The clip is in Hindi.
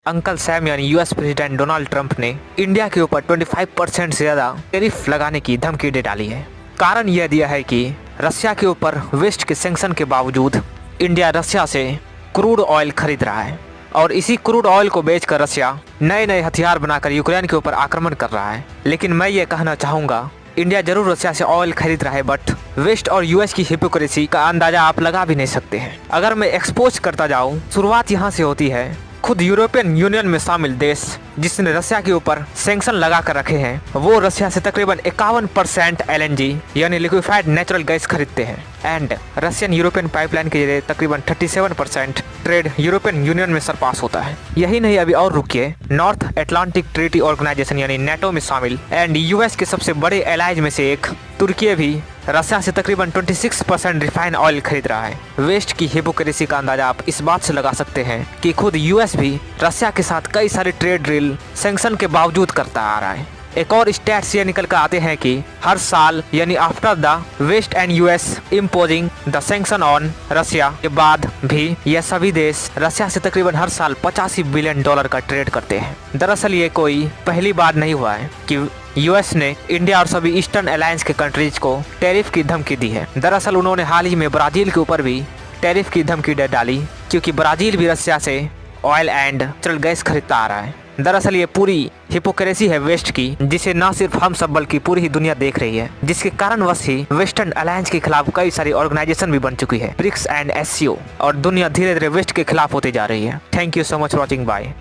अंकल सैम यानी यूएस प्रेसिडेंट डोनाल्ड ट्रंप ने इंडिया के ऊपर 25% से ज़्यादा टैरिफ लगाने की धमकी दे डाली है। कारण यह दिया है कि रशिया के ऊपर वेस्ट के सैंक्शन के बावजूद इंडिया रशिया से क्रूड ऑयल खरीद रहा है और इसी क्रूड ऑयल को बेचकर रशिया नए नए हथियार बनाकर यूक्रेन के ऊपर आक्रमण कर रहा है। लेकिन मैं ये कहना चाहूँगा, इंडिया जरूर रशिया से ऑयल खरीद रहा है, बट वेस्ट और यूएस की हिपोक्रेसी का अंदाजा आप लगा भी नहीं सकते हैं। अगर मैं एक्सपोज करता जाऊं, शुरुआत यहाँ से होती है। खुद यूरोपियन यूनियन में शामिल देश जिसने रशिया के ऊपर सैंक्शन लगा कर रखे हैं, वो रशिया से तकरीबन 51% एलएनजी यानी लिक्विफाइड नेचुरल गैस खरीदते हैं एंड रशियन यूरोपियन पाइपलाइन के जरिए तकरीबन 37% ट्रेड यूरोपियन यूनियन में सरपास होता है। यही नहीं, अभी और रुकिए, नॉर्थ अटलांटिक ट्रीटी ऑर्गेनाइजेशन यानी नेटो में शामिल एंड यूएस के सबसे बड़े एलाइज में से एक तुर्की भी रशिया से तकरीबन 26% रिफाइन ऑयल खरीद रहा है। वेस्ट की हिपोक्रेसी का अंदाजा आप इस बात से लगा सकते हैं कि खुद यूएस भी रशिया के साथ कई सारे ट्रेड डील सैंक्शन के बावजूद करता आ रहा है। एक और स्टैट्स ये निकल कर आते हैं कि हर साल यानी after the west and US imposing the sanction on Russia के बाद भी यह सभी देश रशिया से तकरीबन हर साल $85 बिलियन का ट्रेड करते हैं। दरअसल ये कोई पहली बार नहीं हुआ है कि यूएस ने इंडिया और सभी ईस्टर्न अलायंस के कंट्रीज को टैरिफ की धमकी दी है। दरअसल उन्होंने हाल ही में ब्राजील के ऊपर भी टैरिफ की धमकी दे डाली, क्योंकि ब्राजील भी रशिया से ऑयल एंड नेचुरल गैस खरीदता आ रहा है। दरअसल ये पूरी हिपोक्रेसी है वेस्ट की, जिसे न सिर्फ हम सब बल्कि पूरी ही दुनिया देख रही है, जिसके कारणवश ही वेस्टर्न अलायंस के खिलाफ कई सारी ऑर्गेनाइजेशन भी बन चुकी है, ब्रिक्स एंड एससीओ, और दुनिया धीरे धीरे वेस्ट के खिलाफ होती जा रही है। Thank you so much watching, bye.